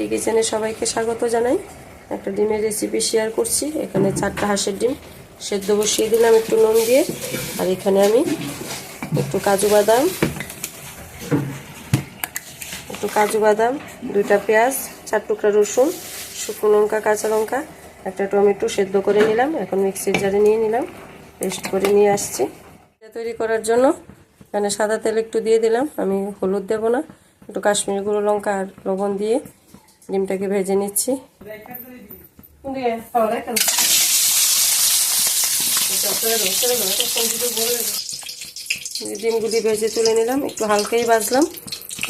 Lucky কিচেনে সবাইকে স্বাগত জানাই। একটা ডিমের রেসিপি শেয়ার করছি। এখানে 4টা হাঁসের ডিম সেদ্ধ বসিয়ে দিলাম একটু নুন দিয়ে। আর এখানে আমি একটু কাজু বাদাম, 2টা পেঁয়াজ, 4 টুকরা রসুন, শুকনো লঙ্কা, কাঁচা লঙ্কা, একটা টমেটো সেদ্ধ করে নিলাম। এখন মিক্সির জারে নিয়ে নিলাম, পেস্ট করে নিয়ে আসছি। এটা তৈরি করার জন্য এখানে সাদা তেল একটু দিয়ে দিলাম। আমি হলুদ দেব না, একটু কাশ্মীরি গুঁড়ো লঙ্কা আর লবণ দিয়ে ডিমটাকে ভেজে নিচ্ছি। ডিমগুলি ভেজে তুলে নিলাম, একটু হালকাই ভাজলাম।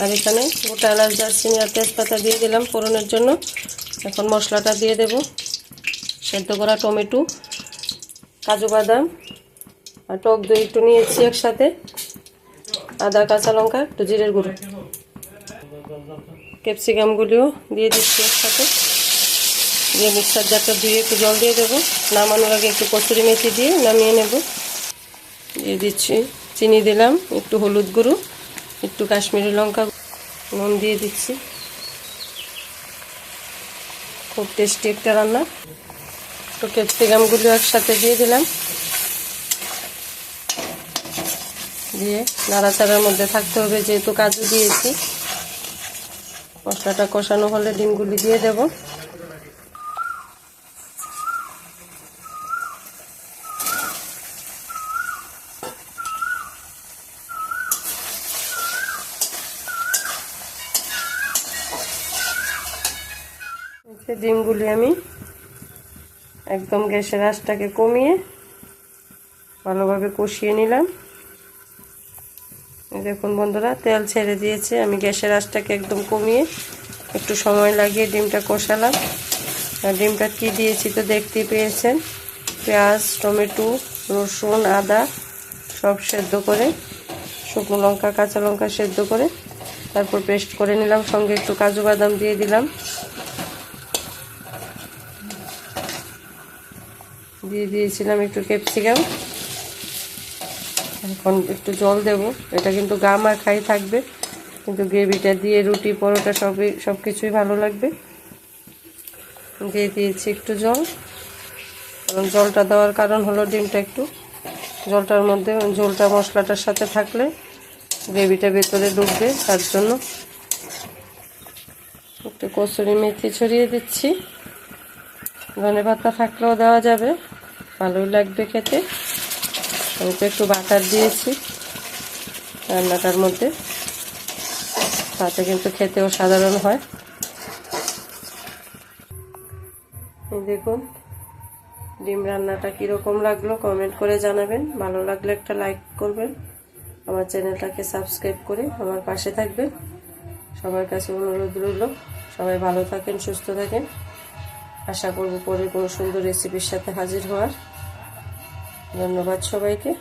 আর এখানে গোটা এলাচ, দারচিনি আর তেজপাতা দিয়ে দিলাম ফোড়নের জন্য। এখন মশলাটা দিয়ে দেব। সেদ্ধ করা টমেটো, কাজু বাদাম আর টক দই একটু নিয়েছি একসাথে, আদা, কাঁচা লঙ্কা, একটু জিরের গুঁড়ো, ক্যাপসিকামগুলিও দিয়ে দিচ্ছি একসাথে। দিয়ে মিক্সার জারটা ধুয়ে একটু জল দিয়ে দেবো। নামানোর আগে একটু কসুরি মেথি দিয়ে নামিয়ে নেব। দিয়ে দিচ্ছি চিনি দিলাম, একটু হলুদ গুঁড়ো, একটু কাশ্মীরি লঙ্কা, নুন দিয়ে দিচ্ছি। খুব টেস্টি একটা রান্না। তো ক্যাপসিকামগুলো একসাথে দিয়ে দিলাম, দিয়ে নাড়াচাড়ার মধ্যে থাকতে হবে যেহেতু কাজু দিয়েছি। মশলাটা কষানো হলে ডিমগুলি দিয়ে দেব। ডিমগুলি আমি একদম গ্যাসের আঁচটাকে কমিয়ে ভালোভাবে কষিয়ে নিলাম। দেখুন বন্ধুরা, তেল ছেড়ে দিয়েছে। আমি গ্যাসের আঁচটাকে একদম কমিয়ে একটু সময় লাগিয়ে ডিমটা কষালাম। আর ডিমটা কি দিয়েছি তো দেখতেই পেয়েছেন। পেঁয়াজ, টমেটো, রসুন, আদা সব সেদ্ধ করে, শুকনো লঙ্কা, কাঁচা লঙ্কা সেদ্ধ করে তারপর পেস্ট করে নিলাম। সঙ্গে একটু কাজু বাদাম দিয়ে দিলাম। দিয়ে দিয়েছিলাম একটু ক্যাপসিকাম। এখন একটু জল দেব। এটা কিন্তু গা মাখাই থাকবে, কিন্তু গ্রেভিটা দিয়ে রুটি, পরোটা সব কিছুই ভালো লাগবে। দিয়ে দিয়েছি একটু জল। কারণ জলটা দেওয়ার কারণ হলো ডিমটা একটু জলটার মধ্যে, ঝোলটা মশলাটার সাথে থাকলে গ্রেভিটা ভেতরে ঢুকবে, তার জন্য একটু কসুরি মেথি ছড়িয়ে দিচ্ছি। ধনেপাতা থাকলেও দেওয়া যাবে, ভালোই লাগবে খেতে। অল্প একটু বাটার দিয়েছি রান্নাটার মধ্যে, তাতে কিন্তু খেতেও সাধারণ হয়। দেখুন ডিম রান্নাটা কীরকম লাগলো কমেন্ট করে জানাবেন। ভালো লাগলে একটা লাইক করবেন, আমার চ্যানেলটাকে সাবস্ক্রাইব করে আমার পাশে থাকবেন। সবার কাছে অনুরোধ রইল, সবাই ভালো থাকেন, সুস্থ থাকেন। আশা করব পরে কোনো সুন্দর রেসিপির সাথে হাজির হওয়ার। ধন্যবাদ সবাইকে।